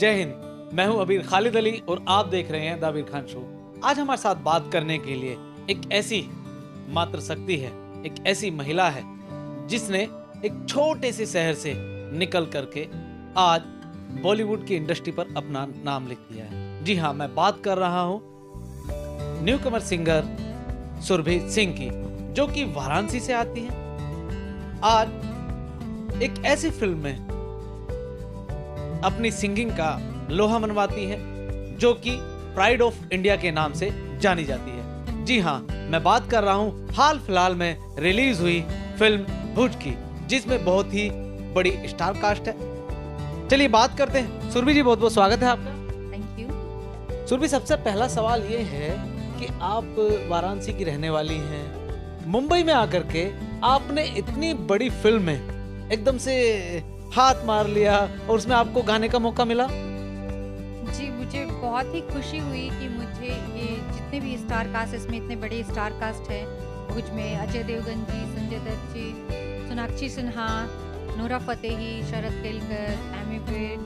जय हिंद। मैं हूं अबीर खालिद अली और आप देख रहे हैं द अबीर खान शो। आज हमारे साथ बात करने के लिए एक ऐसी मातृशक्ति है, एक ऐसी महिला है जिसने एक छोटे से शहर से निकल करके आज बॉलीवुड की इंडस्ट्री पर अपना नाम लिख दिया है। जी हाँ, मैं बात कर रहा हूँ न्यू कमर सिंगर सुरभि सिंह की, जो कि वाराणसी से आती है। आज एक ऐसी फिल्म में अपनी सिंगिंग का लोहा मनवाती है जो कि प्राइड ऑफ इंडिया के नाम से जानी जाती है। जी हाँ, मैं बात कर रहा हूँ हाल फिलहाल में रिलीज हुई फिल्म भुज की, जिसमें बहुत ही बड़ी स्टार कास्ट है। चलिए बात करते हैं। सुरभि जी, बहुत बहुत स्वागत है आपका। Thank you. सुरभि, सबसे पहला सवाल ये है कि आप वाराणसी की रहने वाली हैं, मुंबई में आकर के आपने इतनी बड़ी फिल्म में एकदम से हाथ मार लिया और उसमें आपको गाने का मौका मिला। जी, मुझे बहुत ही खुशी हुई कि मुझे ये जितने भी स्टार कास्ट, इसमें इतने बड़े स्टार कास्ट है भुज में, अजय देवगन जी, संजय दत्त जी, Sonakshi Sinha, Nora Fatehi, Sharad Kelkar, Amy Virk,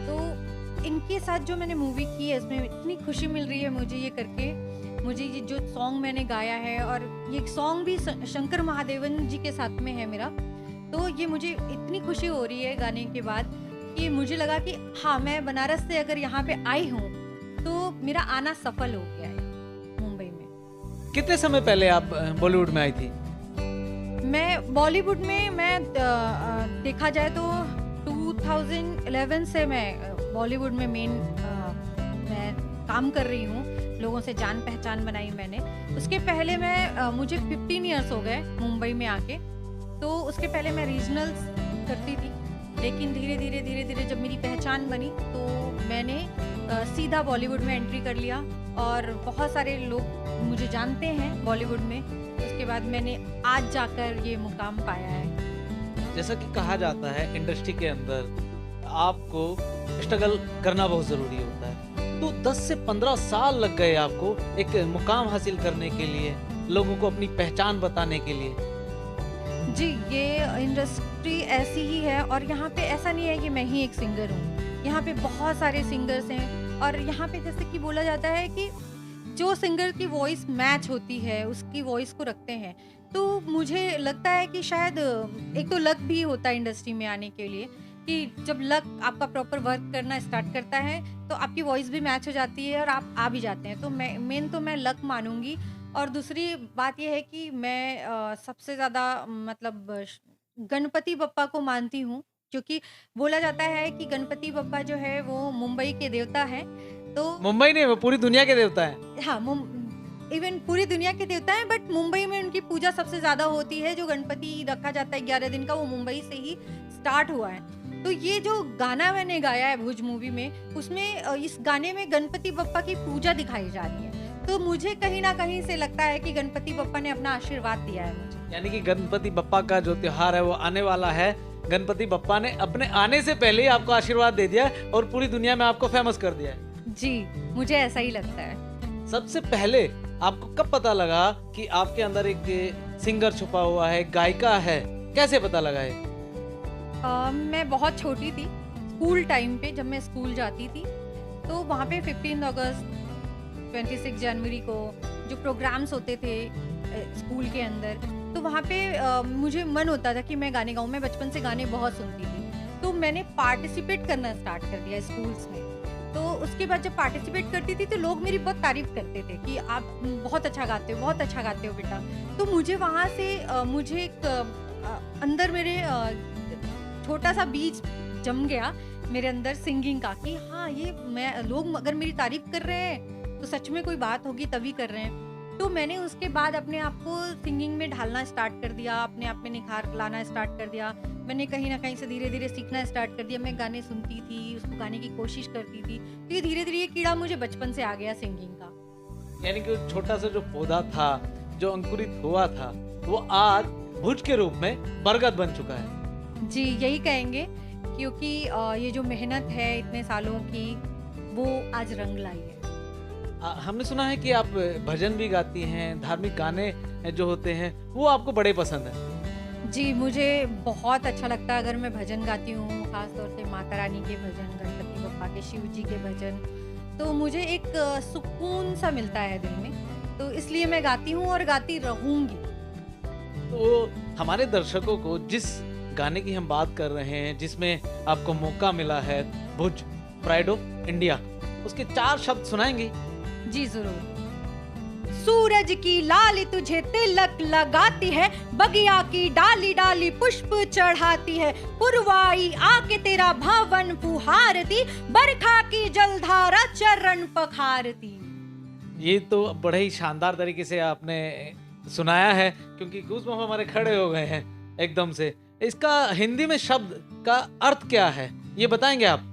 तो इनके साथ जो मैंने मूवी की है इसमें इतनी खुशी मिल रही है मुझे ये करके। मुझे ये जो सॉन्ग मैंने गाया है, और ये सॉन्ग भी शंकर महादेवन जी के साथ में है मेरा, तो ये मुझे इतनी खुशी हो रही है गाने के बाद कि मुझे लगा कि हाँ, मैं बनारस से अगर यहाँ पे आई हूँ तो मेरा आना सफल हो गया है मुंबई में। कितने समय पहले आप बॉलीवुड में आई थी? मैं बॉलीवुड में देखा जाए तो 2011 से मैं बॉलीवुड में मैं काम कर रही हूँ। लोगों से जान पहचान बनाई मैंने। उसके पहले मुझे 15 इयर्स हो गए मुंबई में आके, तो उसके पहले मैं रीजनल्स करती थी, लेकिन धीरे धीरे जब मेरी पहचान बनी तो मैंने सीधा बॉलीवुड में एंट्री कर लिया और बहुत सारे लोग मुझे जानते हैं बॉलीवुड में। उसके बाद मैंने आज जाकर ये मुकाम पाया है। जैसा कि कहा जाता है इंडस्ट्री के अंदर आपको स्ट्रगल करना बहुत ज़रूरी होता है, तो 10 से 15 साल लग गए आपको एक मुकाम हासिल करने के लिए, लोगों को अपनी पहचान बताने के लिए। जी, ये इंडस्ट्री ऐसी ही है और यहाँ पे ऐसा नहीं है कि मैं ही एक सिंगर हूँ। यहाँ पे बहुत सारे सिंगर्स हैं और यहाँ पे जैसे कि बोला जाता है कि जो सिंगर की वॉइस मैच होती है उसकी वॉइस को रखते हैं। तो मुझे लगता है कि शायद एक तो लक भी होता है इंडस्ट्री में आने के लिए, कि जब लक आपका प्रॉपर वर्क करना स्टार्ट करता है तो आपकी वॉइस भी मैच हो जाती है और आप आ भी जाते हैं। तो मैं लक मानूंगी। और दूसरी बात यह है कि मैं सबसे ज़्यादा मतलब गणपति बप्पा को मानती हूँ, क्योंकि बोला जाता है कि गणपति बप्पा जो है वो मुंबई के देवता हैं। तो मुंबई नहीं, वो पूरी दुनिया के देवता है। हाँ, इवन पूरी दुनिया के देवता हैं, बट मुंबई में उनकी पूजा सबसे ज़्यादा होती है। जो गणपति रखा जाता है 11 दिन का, वो मुंबई से ही स्टार्ट हुआ है। तो ये जो गाना मैंने गाया है भुज मूवी में, उसमें इस गाने में गणपति बप्पा की पूजा दिखाई जा रही है। तो मुझे कहीं ना कहीं से लगता है कि गणपति बप्पा ने अपना आशीर्वाद दिया है मुझे। यानी कि गणपति बप्पा का जो त्योहार है वो आने वाला है। गणपति बप्पा ने अपने आने से पहले ही आपको आशीर्वाद दे दिया है और पूरी दुनिया में आपको फेमस कर दिया है। जी, मुझे ऐसा ही लगता है। सबसे पहले आपको कब पता लगा कि आपके अंदर एक सिंगर छुपा हुआ है, गायिका है? कैसे पता लगा है? मैं बहुत छोटी थी, स्कूल टाइम पे जब मैं स्कूल जाती थी, तो वहाँ पे 15 अगस्त 26 जनवरी को जो प्रोग्राम्स होते थे स्कूल के अंदर, तो वहाँ पे मुझे मन होता था कि मैं गाने गाऊँ। मैं बचपन से गाने बहुत सुनती थी, तो मैंने पार्टिसिपेट करना स्टार्ट कर दिया स्कूल्स में। तो उसके बाद जब पार्टिसिपेट करती थी तो लोग मेरी बहुत तारीफ करते थे कि आप बहुत अच्छा गाते हो, बहुत अच्छा गाते हो बेटा। तो मुझे वहाँ से मुझे एक अंदर मेरे छोटा सा बीज जम गया मेरे अंदर सिंगिंग का, कि हाँ, ये लोग अगर मेरी तारीफ कर रहे हैं तो सच में कोई बात होगी तभी कर रहे हैं। तो मैंने उसके बाद अपने आप को सिंगिंग में ढालना स्टार्ट कर दिया, अपने आप में निखार लाना स्टार्ट कर दिया। मैंने कहीं ना कहीं से धीरे धीरे सीखना स्टार्ट कर दिया। मैं गाने सुनती थी, उसको गाने की कोशिश करती थी, तो ये धीरे धीरे ये कीड़ा मुझे बचपन से आ गया सिंगिंग का। यानी कि छोटा सा जो पौधा था, जो अंकुरित हुआ था, वो आज भुज के रूप में बरगद बन चुका है। जी, यही कहेंगे, क्योंकि ये जो मेहनत है इतने सालों की, वो आज रंग लाई है। हमने सुना है कि आप भजन भी गाती हैं, धार्मिक गाने जो होते हैं वो आपको बड़े पसंद हैं। जी, मुझे बहुत अच्छा लगता है अगर मैं भजन गाती हूँ, ख़ास तौर से माता रानी के भजन, गणपति बप्पा के, शिव जी के भजन, तो मुझे एक सुकून सा मिलता है दिल में। तो इसलिए मैं गाती हूँ और गाती रहूँगी। तो हमारे दर्शकों को जिस गाने की हम बात कर रहे हैं, जिसमें आपको मौका मिला है, भुज, प्राइड ऑफ इंडिया, उसके 4 शब्द सुनाएंगी? जी, ज़रूर। सूरज की लाली तुझे तिलक लगाती है, बगिया की डाली डाली पुष्प चढ़ाती है, पुरवाई आके तेरा भवन फुहारती, बरखा की जलधारा चरण पखारती। ये तो बड़े ही शानदार तरीके से आपने सुनाया है, क्योंकि गूज़बम्प हमारे खड़े हो गए हैं एकदम से। इसका हिंदी में शब्द का अर्थ क्या है, ये बताएंगे आप?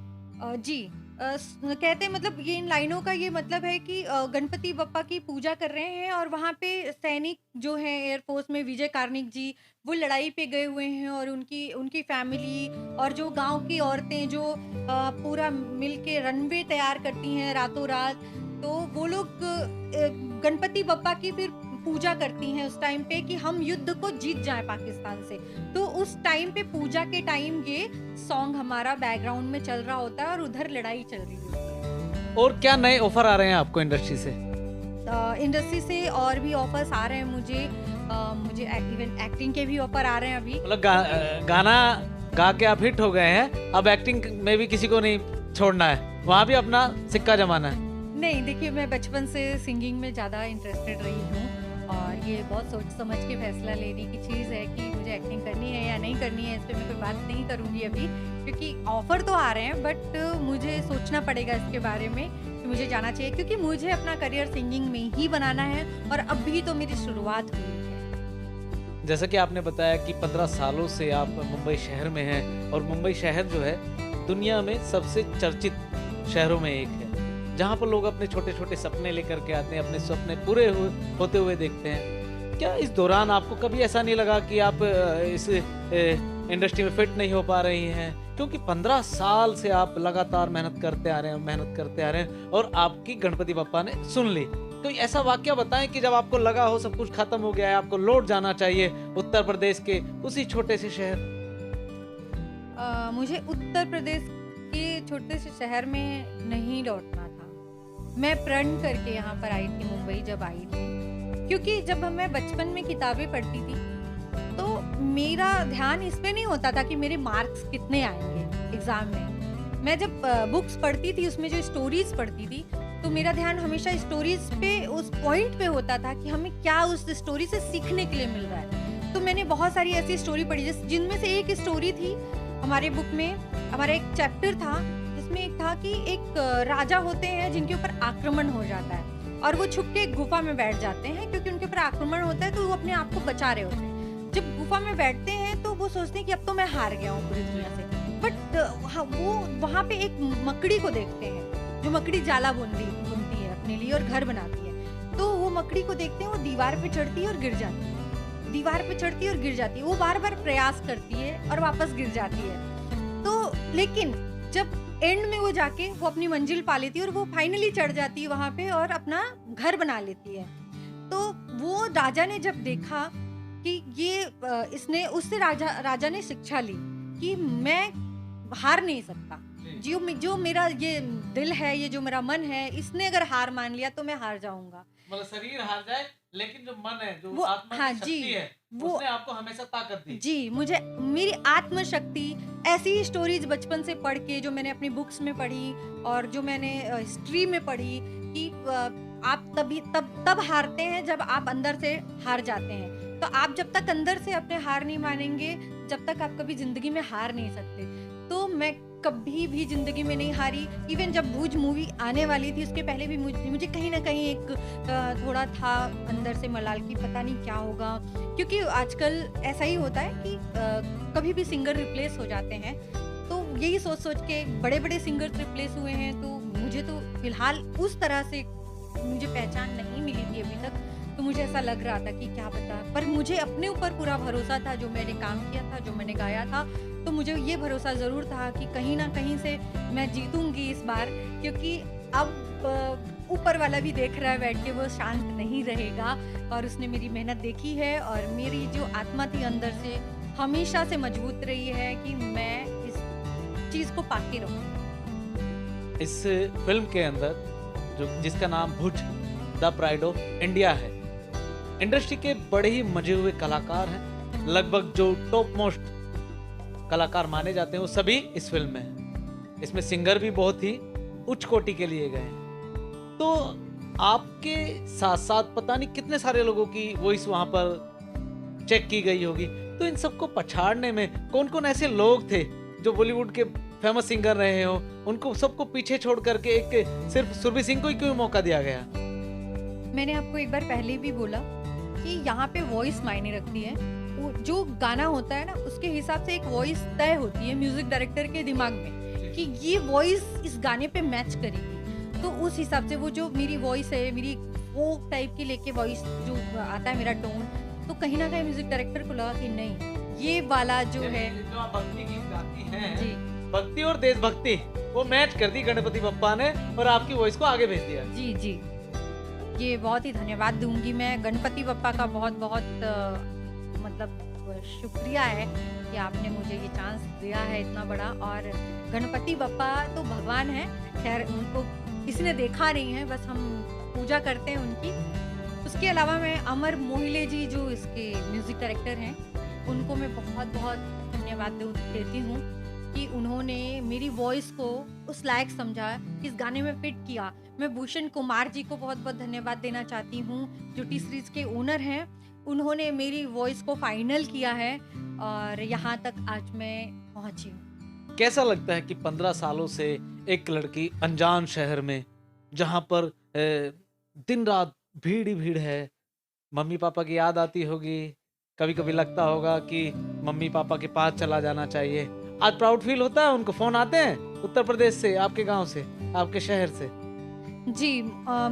जी, कहते हैं मतलब ये इन लाइनों का ये मतलब है कि गणपति बप्पा की पूजा कर रहे हैं और वहाँ पे सैनिक जो हैं एयरफोर्स में, विजय कार्निक जी, वो लड़ाई पे गए हुए हैं और उनकी उनकी फैमिली और जो गांव की औरतें जो पूरा मिलके रनवे तैयार करती हैं रातों रात, तो वो लोग गणपति बप्पा की फिर पूजा करती हैं उस टाइम पे कि हम युद्ध को जीत जाएं पाकिस्तान से। तो उस टाइम पे पूजा के टाइम ये सॉन्ग हमारा बैकग्राउंड में चल रहा होता है और उधर लड़ाई चल रही होती है। और क्या नए ऑफर आ रहे हैं आपको इंडस्ट्री से? इंडस्ट्री से और भी ऑफर्स आ रहे हैं मुझे। मुझे इवन एक्टिंग के भी ऑफर आ रहे हैं अभी। मतलब गाना गा के आप हिट हो गए हैं, अब एक्टिंग में भी किसी को नहीं छोड़ना है, वहाँ भी अपना सिक्का जमाना है। नहीं, देखिए मैं बचपन से सिंगिंग में ज़्यादा इंटरेस्टेड रही हूँ और ये बहुत सोच समझ के फैसला लेने की चीज़ है कि मुझे एक्टिंग करनी है या नहीं करनी है। इस पे मैं कोई बात नहीं करूँगी अभी, क्योंकि ऑफर तो आ रहे हैं बट मुझे सोचना पड़ेगा इसके बारे में कि मुझे जाना चाहिए, क्योंकि मुझे अपना करियर सिंगिंग में ही बनाना है और अभी तो मेरी शुरुआत हुई है। जैसा कि आपने बताया कि 15 सालों से आप मुंबई शहर में हैं और मुंबई शहर जो है दुनिया में सबसे चर्चित शहरों में एक है, जहाँ पर लोग अपने छोटे छोटे सपने लेकर के आते हैं, अपने सपने पूरे होते हुए देखते हैं। क्या इस दौरान आपको कभी ऐसा नहीं लगा कि आप इस इंडस्ट्री में फिट नहीं हो पा रही हैं? क्योंकि 15 साल से आप लगातार मेहनत करते आ रहे हैं और आपकी गणपति बप्पा ने सुन ली। कोई ऐसा वाकया बताएं कि जब आपको लगा हो सब कुछ खत्म हो गया है, आपको लौट जाना चाहिए उत्तर प्रदेश के उसी छोटे से शहर। मुझे उत्तर प्रदेश के छोटे से शहर में नहीं लौटना था। मैं प्रण करके यहाँ पर आई थी, मुंबई जब आई थी, क्योंकि जब मैं बचपन में किताबें पढ़ती थी तो मेरा ध्यान इस पे नहीं होता था कि मेरे मार्क्स कितने आएंगे एग्जाम में। मैं जब बुक्स पढ़ती थी, उसमें जो स्टोरीज पढ़ती थी, तो मेरा ध्यान हमेशा स्टोरीज पे, उस पॉइंट पे होता था कि हमें क्या उस स्टोरी से सीखने के लिए मिल रहा है। तो मैंने बहुत सारी ऐसी स्टोरी पढ़ी जिनमें से एक स्टोरी थी हमारे बुक में, हमारा एक चैप्टर था जिसमें एक था कि एक राजा होते हैं जिनके ऊपर आक्रमण हो जाता है और वो छुप के एक गुफा में बैठ जाते हैं, क्योंकि उनके ऊपर आक्रमण होता है तो वो अपने आप को बचा रहे होते हैं। जब गुफा में बैठते हैं तो वो सोचते हैं कि अब तो मैं हार गया हूँ पूरी दुनिया से, बट वो वहाँ पे एक मकड़ी को देखते हैं जो मकड़ी जाला बुनती है अपने लिए और घर बनाती है। तो वो मकड़ी को देखते हैं, वो दीवार पे चढ़ती है और गिर जाती है, दीवार पे चढ़ती है और गिर जाती है, वो बार बार प्रयास करती है और वापस गिर जाती है। तो लेकिन जब एंड में वो जाके वो अपनी मंजिल पा लेती है और वो फाइनली चढ़ जाती है वहां पे और अपना घर बना लेती है। तो वो राजा ने जब देखा कि ये इसने, उससे राजा ने शिक्षा ली कि मैं हार नहीं सकता, जो मेरा ये दिल है, ये जो मेरा मन है, इसने अगर हार मान लिया तो मैं हार जाऊंगा। मतलब शरीर हार जाए लेकिन जो मन है, जो वो, आत्मा हाँ की शक्ति है, उसने आपको हमेशा ताकत दी। जी, मुझे मेरी आत्मशक्ति, ऐसी स्टोरीज बचपन से पढ़ के जो मैंने अपनी बुक्स में पढ़ी और जो मैंने हिस्ट्री में पढ़ी कि आप तब हारते हैं जब आप अंदर से हार जाते हैं। तो आप जब तक अंदर से अपने हार नहीं मानेंगे, जब तक आप कभी जिंदगी में हार नहीं सकते। तो मैं कभी भी जिंदगी में नहीं हारी। इवन जब भुज मूवी आने वाली थी उसके पहले भी मुझे कहीं ना कहीं एक थोड़ा था अंदर से मलाल की पता नहीं क्या होगा, क्योंकि आजकल ऐसा ही होता है कि कभी भी सिंगर रिप्लेस हो जाते हैं। तो यही सोच के बड़े बड़े सिंगर्स रिप्लेस हुए हैं, तो मुझे तो फिलहाल उस तरह से मुझे पहचान नहीं मिली थी अभी तक। तो मुझे ऐसा लग रहा था कि क्या पता, पर मुझे अपने ऊपर पूरा भरोसा था, जो मैंने काम किया था, जो मैंने गाया था, तो मुझे ये भरोसा ज़रूर था कि कहीं ना कहीं से मैं जीतूंगी इस बार, क्योंकि अब ऊपर वाला भी देख रहा है बैठ के, वो शांत नहीं रहेगा और उसने मेरी मेहनत देखी है और मेरी जो आत्मा थी अंदर से हमेशा से मजबूत रही है कि मैं इस चीज़ को पाके रहूँ। इस फिल्म के अंदर जो जिसका नाम भुज द प्राइड ऑफ इंडिया है, इंडस्ट्री के बड़े ही मजे हुए कलाकार हैं। लगभग जो टॉप मोस्ट कलाकार माने जाते हैं वो सभी इस फिल्म में हैं। इसमें सिंगर भी बहुत ही उच्च कोटि के लिए गए हैं। तो आपके साथ साथ पता नहीं कितने सारे लोगों की वॉइस वहां पर चेक की गई होगी। तो इन सबको पछाड़ने में कौन कौन ऐसे लोग थे जो बॉलीवुड के फेमस सिंगर रहे हो, उनको सबको पीछे छोड़ करके एक सिर्फ सुरभि सिंह को ही क्यों मौका दिया गया? मैंने आपको एक बार पहले भी बोला कि यहाँ पे वॉइस मायने रखती है। वो जो गाना होता है ना, उसके हिसाब से एक वॉइस तय होती है म्यूजिक डायरेक्टर के दिमाग में कि ये वॉइस इस गाने पे मैच करेगी। तो उस हिसाब से वो जो मेरी वॉइस है, मेरी फोक टाइप की लेके वॉइस जो आता है, मेरा टोन, तो कहीं ना कहीं म्यूजिक डायरेक्टर को लगा कि नहीं, ये वाला जो है जो आप भक्ति गीत गाती हैं, जी भक्ति और देशभक्ति वो मैच कर दी गणपति बप्पा ने और आपकी वॉइस को आगे भेज दिया। जी जी, ये बहुत ही धन्यवाद दूंगी मैं गणपति बप्पा का। बहुत बहुत मतलब शुक्रिया है कि आपने मुझे ये चांस दिया है इतना बड़ा। और गणपति बप्पा तो भगवान है, खैर उनको किसी ने देखा नहीं है, बस हम पूजा करते हैं उनकी। उसके अलावा मैं अमर मोहिले जी जो इसके म्यूजिक डायरेक्टर हैं, उनको मैं बहुत बहुत धन्यवाद देती हूँ कि उन्होंने मेरी वॉइस को उस लायक समझा, इस गाने में फिट किया। मैं भूषण कुमार जी को बहुत बहुत धन्यवाद देना चाहती हूँ जो टी सीरीज के ओनर हैं। उन्होंने मेरी वॉइस को फाइनल किया है और यहाँ तक आज मैं पहुँची हूँ। कैसा लगता है कि 15 सालों से एक लड़की अनजान शहर में, जहाँ पर दिन रात भीड़ ही भीड़ है, मम्मी पापा की याद आती होगी, कभी कभी लगता होगा कि मम्मी पापा के पास चला जाना चाहिए। आज प्राउड फील होता है? उनको फोन आते हैं उत्तर प्रदेश से, आपके गांव से, आपके शहर से? जी,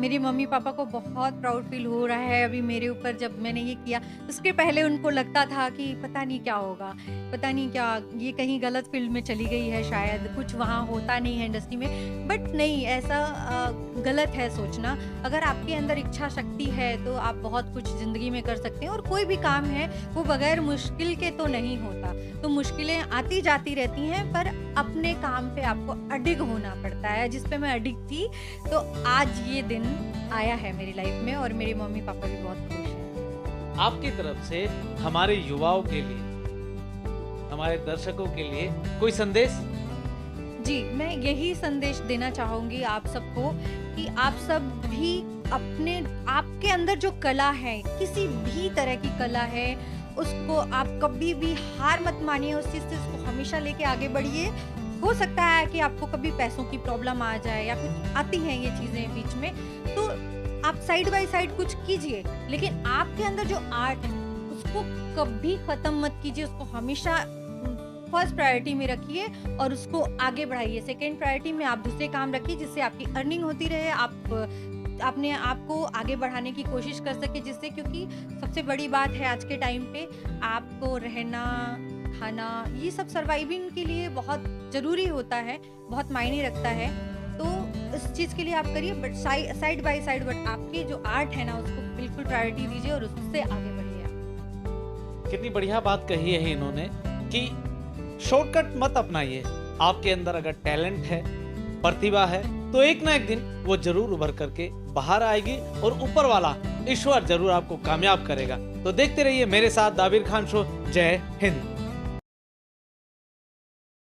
मेरे मम्मी पापा को बहुत प्राउड फील हो रहा है अभी मेरे ऊपर। जब मैंने ये किया उसके पहले उनको लगता था कि पता नहीं क्या होगा, पता नहीं क्या, ये कहीं गलत फील्ड में चली गई है, शायद कुछ वहाँ होता नहीं है इंडस्ट्री में। बट नहीं, ऐसा गलत है सोचना। अगर आपके अंदर इच्छा शक्ति है तो आप बहुत कुछ ज़िंदगी में कर सकते हैं। और कोई भी काम है वो बगैर मुश्किल के तो नहीं होता। तो मुश्किलें आती जाती रहती हैं, पर अपने काम पे आपको अडिग होना पड़ता है, जिस पे मैं अडिग थी। तो आज ये दिन आया है मेरी लाइफ में और मेरे मम्मी पापा भी बहुत खुश हैं। आपकी तरफ से हमारे युवाओं के लिए, हमारे दर्शकों के लिए कोई संदेश? जी, मैं यही संदेश देना चाहूँगी आप सबको कि आप सब भी अपने, आपके अंदर जो कला है, किसी भी तरह की कला है, उसको आप कभी भी हार मत मानिए, उस चीज़ से उसको हमेशा लेके आगे बढ़िए। हो सकता है कि आपको कभी पैसों की प्रॉब्लम आ जाए या कुछ आती हैं ये चीज़ें बीच में, तो आप साइड बाय साइड कुछ कीजिए, लेकिन आपके अंदर जो आर्ट है उसको कभी ख़त्म मत कीजिए। उसको हमेशा फर्स्ट प्रायोरिटी में रखिए और उसको आगे बढ़ाइए। सेकेंड प्रायोरिटी में आप दूसरे काम रखिए जिससे आपकी अर्निंग होती रहे, आप अपने आप को आगे बढ़ाने की कोशिश कर सके, जिससे, क्योंकि सबसे बड़ी बात है आज के टाइम पे आपको रहना, खाना, ये सब सर्वाइविंग के लिए बहुत ज़रूरी होता है, बहुत मायने रखता है। तो इस चीज़ के लिए आप करिए, but side by side but आपकी जो आर्ट है ना, उसको बिल्कुल प्रायोरिटी दीजिए और उससे आगे बढ़िए आप। कितनी बढ़िया बात कही है इन्होंने कि शॉर्टकट मत अपनाइए। आपके अंदर अगर टैलेंट है, प्रतिभा है, तो एक ना एक दिन वो जरूर उभर करके बाहर आएगी और ऊपर वाला ईश्वर जरूर आपको कामयाब करेगा। तो देखते रहिए मेरे साथ दाबिर खान शो। जय हिंद।